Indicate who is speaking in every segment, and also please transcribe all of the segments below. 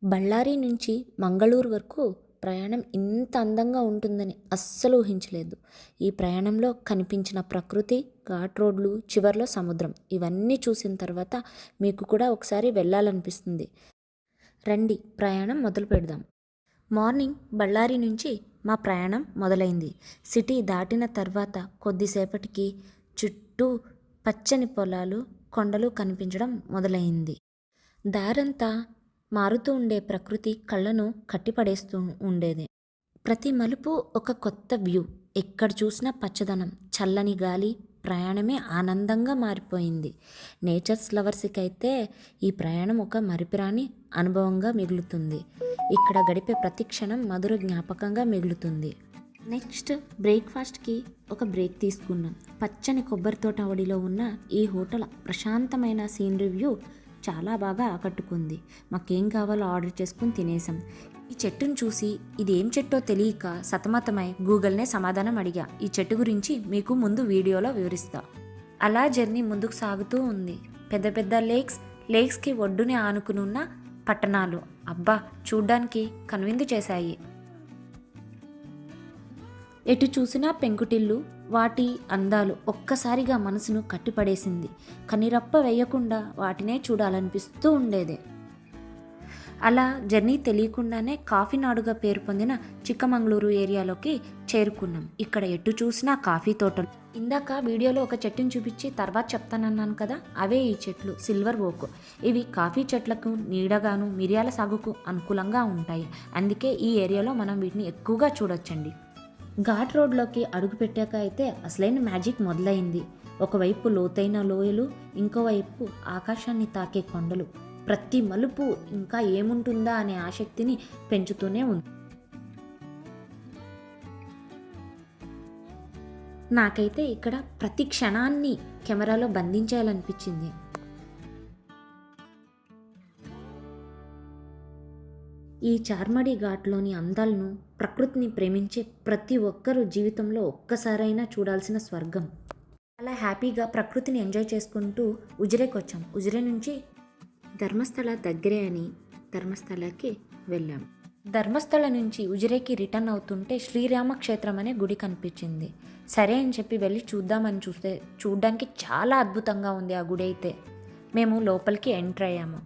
Speaker 1: బళ్ళారి నుంచి మంగళూరు వరకు ప్రయాణం ఇంత అందంగా ఉంటుందని అస్సలు ఊహించలేదు. ఈ ప్రయాణంలో కనిపించిన ప్రకృతి, ఘాట్ రోడ్లు, చివర్లో సముద్రం ఇవన్నీ చూసిన తర్వాత మీకు కూడా ఒకసారి వెళ్ళాలనిపిస్తుంది. రండి ప్రయాణం మొదలు పెడదాం. మార్నింగ్ బళ్ళారి నుంచి మా ప్రయాణం మొదలైంది. సిటీ దాటిన తర్వాత కొద్దిసేపటికి చుట్టూ పచ్చని పొలాలు, కొండలు కనిపించడం మొదలైంది. దారంతా మారుతూ ఉండే ప్రకృతి కళ్ళను కట్టిపడేస్తూ ఉండేది. ప్రతి మలుపు ఒక కొత్త వ్యూ. ఎక్కడ చూసినా పచ్చదనం, చల్లని గాలి. ప్రయాణమే ఆనందంగా మారిపోయింది. నేచర్స్ లవర్స్కి అయితే ఈ ప్రయాణం ఒక మరిపిరాని అనుభవంగా మిగులుతుంది. ఇక్కడ గడిపే ప్రతి క్షణం మధుర జ్ఞాపకంగా మిగులుతుంది. నెక్స్ట్ బ్రేక్ఫాస్ట్కి ఒక బ్రేక్ తీసుకున్నాం. పచ్చని కొబ్బరి తోట ఒడిలో ఉన్న ఈ హోటల్ ప్రశాంతమైన సీనరీ వ్యూ చాలా బాగా ఆకట్టుకుంది. మాకేం కావాలో ఆర్డర్ చేసుకుని తినేసాం. ఈ చెట్టును చూసి ఇది ఏం చెట్టో తెలియక సతమతమై గూగుల్నే సమాధానం అడిగా. ఈ చెట్టు గురించి మీకు ముందు వీడియోలో వివరిస్తా. అలా జర్నీ ముందుకు సాగుతూ ఉంది. పెద్ద పెద్ద లేక్స్కి ఒడ్డునే ఆనుకునున్న పట్టణాలు అబ్బా చూడ్డానికి కనువిందు చేశాయి. ఎటు చూసినా పెంకుటిల్లు, వాటి అందాలు ఒక్కసారిగా మనసును కట్టిపడేసింది. కనిరప్ప వేయకుండా వాటినే చూడాలనిపిస్తూ ఉండేది. అలా జర్నీ తెలియకుండానే కాఫీనాడుగా పేరు పొందిన చిక్కమంగళూరు ఏరియాలోకి చేరుకున్నాం. ఇక్కడ ఎటు చూసినా కాఫీ తోటలు. ఇందాక వీడియోలో ఒక చెట్టుని చూపించి తర్వాత చెప్తానన్నాను కదా, అవే ఈ చెట్లు సిల్వర్ ఓక్. ఇవి కాఫీ చెట్లకు నీడగాను, మిరియాల సాగుకు అనుకూలంగా ఉంటాయి. అందుకే ఈ ఏరియాలో మనం వీటిని ఎక్కువగా చూడొచ్చండి. ఘాట్ రోడ్లోకి అడుగుపెట్టాక అయితే అసలైన మ్యాజిక్ మొదలైంది. ఒకవైపు లోతైన లోయలు, ఇంకోవైపు ఆకాశాన్ని తాకే కొండలు. ప్రతి మలుపు ఇంకా ఏముంటుందా అనే ఆసక్తిని పెంచుతూనే ఉంది. నాకైతే ఇక్కడ ప్రతి క్షణాన్ని కెమెరాలో బంధించాలనిపించింది. ఈ చార్మడి ఘాట్లోని అందాలను, ప్రకృతిని ప్రేమించే ప్రతి ఒక్కరూ జీవితంలో ఒక్కసారైనా చూడాల్సిన స్వర్గం. అలా హ్యాపీగా ప్రకృతిని ఎంజాయ్ చేసుకుంటూ ఉజిరేకి వచ్చాం. ఉజిరే నుంచి ధర్మస్థల దగ్గరే అని ధర్మస్థలకి వెళ్ళాం. ధర్మస్థల నుంచి ఉజిరేకి రిటర్న్ అవుతుంటే శ్రీరామ క్షేత్రం అనే గుడి కనిపించింది. సరే అని చెప్పి వెళ్ళి చూద్దామని చూస్తే చూడ్డానికి చాలా అద్భుతంగా ఉంది ఆ గుడి అయితే. మేము లోపలికి ఎంటర్ అయ్యాము.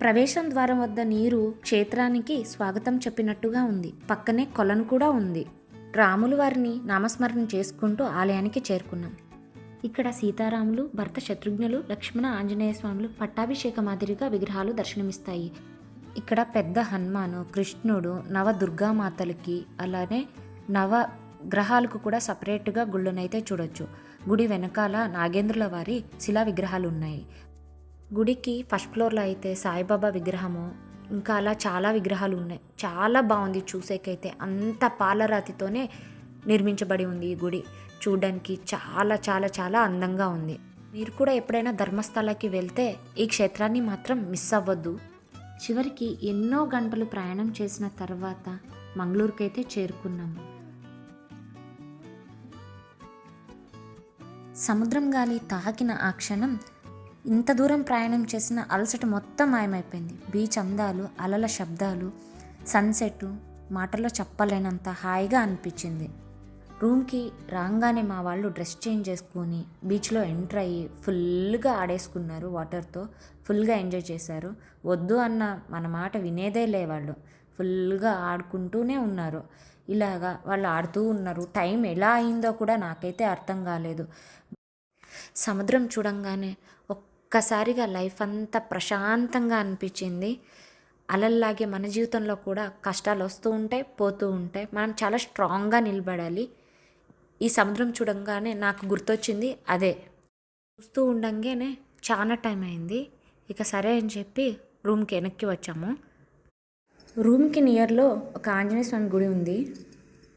Speaker 1: ప్రవేశం ద్వారం వద్ద నీరు క్షేత్రానికి స్వాగతం చెప్పినట్టుగా ఉంది. పక్కనే కొలను కూడా ఉంది. రాములు వారిని నామస్మరణ చేసుకుంటూ ఆలయానికి చేరుకున్నాం. ఇక్కడ సీతారాములు, భర్త శత్రుఘ్నులు, లక్ష్మణ ఆంజనేయ స్వాములు పట్టాభిషేక మాదిరిగా విగ్రహాలు దర్శనమిస్తాయి. ఇక్కడ పెద్ద హనుమాను, కృష్ణుడు, నవ దుర్గామాతలకి అలానే నవ గ్రహాలకు కూడా సపరేట్గా గుళ్ళనైతే చూడొచ్చు. గుడి వెనకాల నాగేంద్రుల వారి శిలా విగ్రహాలు ఉన్నాయి. గుడికి ఫస్ట్ ఫ్లోర్లో అయితే సాయిబాబా విగ్రహము, ఇంకా అలా చాలా విగ్రహాలు ఉన్నాయి. చాలా బాగుంది చూసేకైతే. అంత పాలరాతితోనే నిర్మించబడి ఉంది ఈ గుడి. చూడడానికి చాలా చాలా చాలా అందంగా ఉంది. మీరు కూడా ఎప్పుడైనా ధర్మస్థలకి వెళ్తే ఈ క్షేత్రాన్ని మాత్రం మిస్ అవ్వద్దు. చివరికి ఎన్నో గంటలు ప్రయాణం చేసిన తర్వాత మంగళూరుకి అయితే చేరుకున్నాము. సముద్రం గాలి తాకిన ఆ క్షణం ఇంత దూరం ప్రయాణం చేసిన అలసట మొత్తం మాయమైపోయింది. బీచ్ అందాలు, అలల శబ్దాలు, సన్సెట్ మాటల్లో చెప్పలేనంత హాయిగా అనిపించింది. రూమ్కి రాగానే మా వాళ్ళు డ్రెస్ చేంజ్ చేసుకొని బీచ్లో ఎంటర్ అయ్యి ఫుల్గా ఆడేసుకున్నారు. వాటర్తో ఫుల్గా ఎంజాయ్ చేశారు. వద్దు అన్న మన మాట వినేదే లే వాళ్ళు. ఫుల్గా ఆడుకుంటూనే ఉన్నారు. ఇలాగా వాళ్ళు ఆడుతూ ఉన్నారు. టైం ఎలా అయిందో కూడా నాకైతే అర్థం కాలేదు. సముద్రం చూడంగానే ఒక్కసారిగా లైఫ్ అంతా ప్రశాంతంగా అనిపించింది. అలల్లాగే మన జీవితంలో కూడా కష్టాలు వస్తూ ఉంటాయి, పోతూ ఉంటాయి. మనం చాలా స్ట్రాంగ్గా నిలబడాలి. ఈ సముద్రం చూడంగానే నాకు గుర్తొచ్చింది అదే. చూస్తూ ఉండంగానే చాలా టైం అయింది. ఇక సరే అని చెప్పి రూమ్కి వెనక్కి వచ్చాము. రూమ్కి నియర్లో ఒక ఆంజనేయ స్వామి గుడి ఉంది.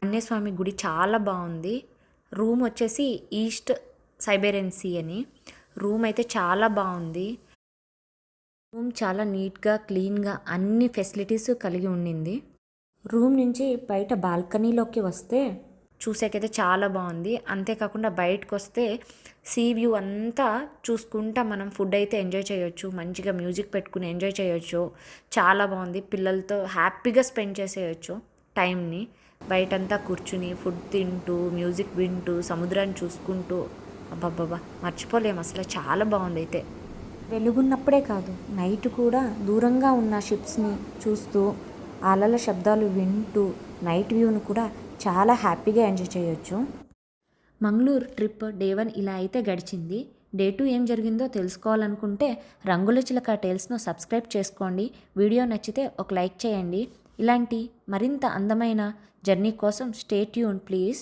Speaker 1: ఆంజనేయ స్వామి గుడి చాలా బాగుంది. రూమ్ వచ్చేసి ఈస్ట్ సైబేరియన్ సీ అని. రూమ్ అయితే చాలా బాగుంది. రూమ్ చాలా నీట్గా, క్లీన్గా అన్ని ఫెసిలిటీస్ కలిగి ఉండింది. రూమ్ నుంచి బయట బాల్కనీలోకి వస్తే చూసేకైతే చాలా బాగుంది. అంతేకాకుండా బయటకు వస్తే సీ వ్యూ అంతా చూసుకుంటా మనం ఫుడ్ అయితే ఎంజాయ్ చేయొచ్చు. మంచిగా మ్యూజిక్ పెట్టుకుని ఎంజాయ్ చేయొచ్చు. చాలా బాగుంది. పిల్లలతో హ్యాపీగా స్పెండ్ చేసేయచ్చు టైంని. బయటంతా కూర్చుని ఫుడ్ తింటూ మ్యూజిక్ వింటూ సముద్రాన్ని చూసుకుంటూ అబ్బబ్బబ్బా మర్చిపోలేము అసలు. చాలా బాగుంది అయితే. వెలుగున్నప్పుడే కాదు, నైట్ కూడా దూరంగా ఉన్న షిప్స్ని చూస్తూ అలల శబ్దాలు వింటూ నైట్ వ్యూను కూడా చాలా హ్యాపీగా ఎంజాయ్ చేయొచ్చు. మంగళూరు ట్రిప్ డే 1 ఇలా అయితే గడిచింది. డే 2 ఏం జరిగిందో తెలుసుకోవాలనుకుంటే రంగుల చిలక టేల్స్ను సబ్స్క్రైబ్ చేసుకోండి. వీడియో నచ్చితే ఒక లైక్ చేయండి. ఇలాంటి మరింత అందమైన జర్నీ కోసం స్టే ట్యూన్ ప్లీజ్.